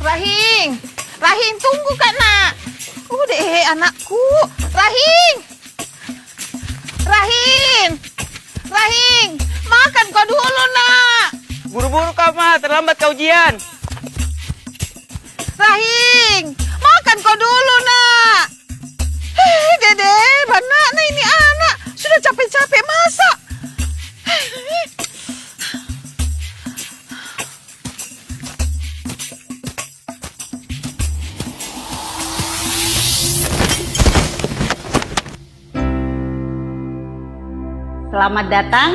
Rahing, Rahing tunggu Kak Nak. Udah anakku. Rahing, Rahing, Rahing, makan kau dulu Nak. Buru-buru kau mah, terlambat kau ujian. Rahing, makan kau dulu Nak. Dede, mana nih ini anak sudah capek-capek masak. Selamat datang,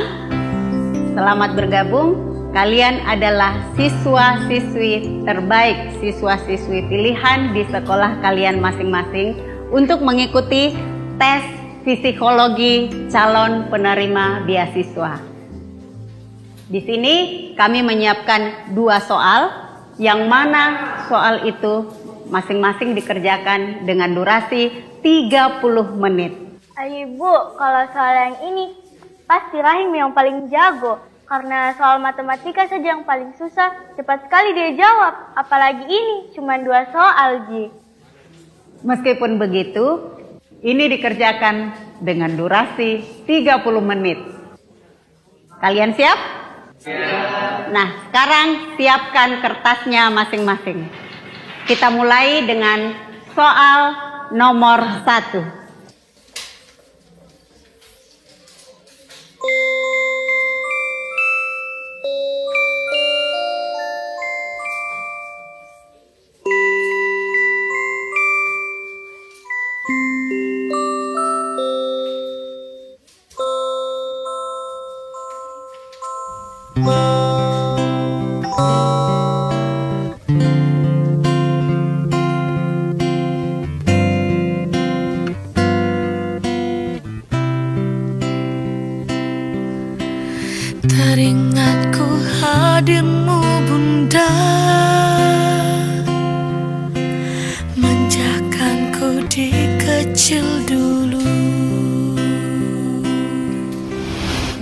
selamat bergabung. Kalian adalah siswa-siswi terbaik, siswa-siswi pilihan di sekolah kalian masing-masing untuk mengikuti tes psikologi calon penerima beasiswa. Di sini kami menyiapkan 2 soal, yang mana soal itu masing-masing dikerjakan dengan durasi 30 menit. Ayo Bu, kalau soal yang ini pasti Rahim yang paling jago. Karena soal matematika saja yang paling susah, cepat sekali dia jawab. Apalagi ini, cuma 2 soal, Ji. Meskipun begitu, ini dikerjakan dengan durasi 30 menit. Kalian siap? Siap. Nah, sekarang siapkan kertasnya masing-masing. Kita mulai dengan soal nomor 1. Teringatku hadirmu Bunda, menjakanku di kecil dulu.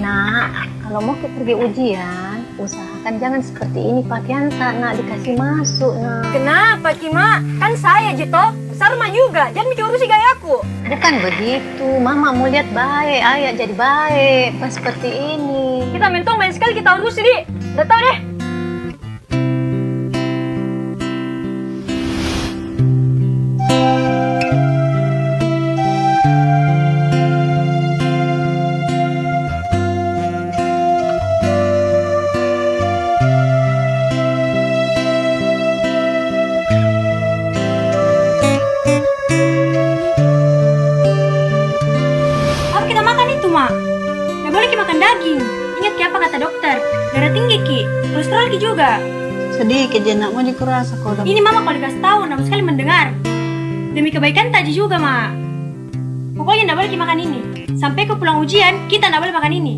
Nak, kalau mau pergi ujian, usahakan jangan seperti ini pakaian tak nak dikasih masuk nak. Kenapa, Cima? Kan saya, Jito. Sarma juga, jangan mikir urusi gayaku. Bukan begitu, mama mau lihat baik, ayah jadi baik, bukan seperti ini. Kita mentong main sekali kita urusi, Di. Udah tau deh. Gak boleh Ki makan daging. Ingat Ki apa kata dokter? Darah tinggi Ki, kolesterol Ki juga. Sedikit je nak mau dikurasa kau. Ini Mama kalau dikasih tahu, nama sekali mendengar. Demi kebaikan Taji juga Ma. Pokoknya gak boleh Ki makan ini. Sampai ke pulang ujian, kita gak boleh makan ini.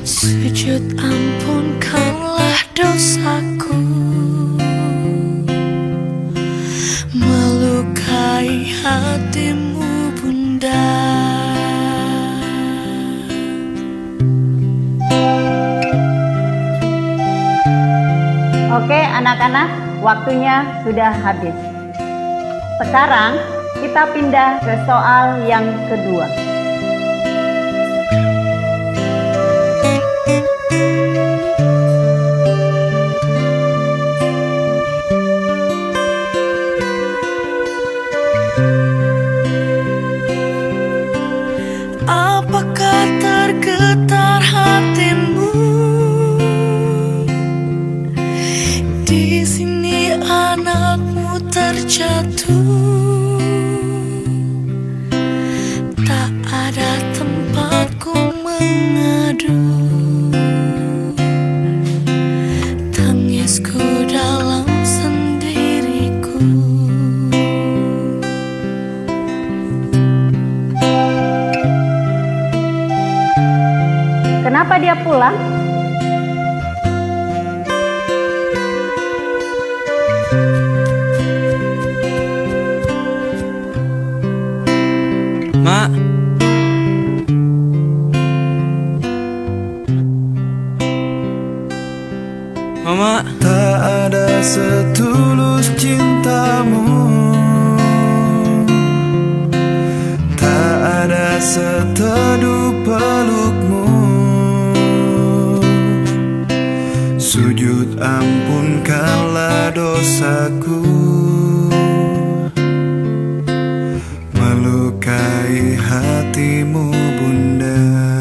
Sujud ampunkanlah dosaku, melukai hatimu Bunda. Oke anak-anak, waktunya sudah habis. Sekarang kita pindah ke soal yang kedua. Apakah tergetar hatimu? Di sini anakmu terjatuh. Tak ada tempatku mengadu. Tangisku dalam sendiriku. Kenapa dia pulang? Mak, seteduh pelukmu, sujud ampunkanlah dosaku, melukai hatimu Bunda.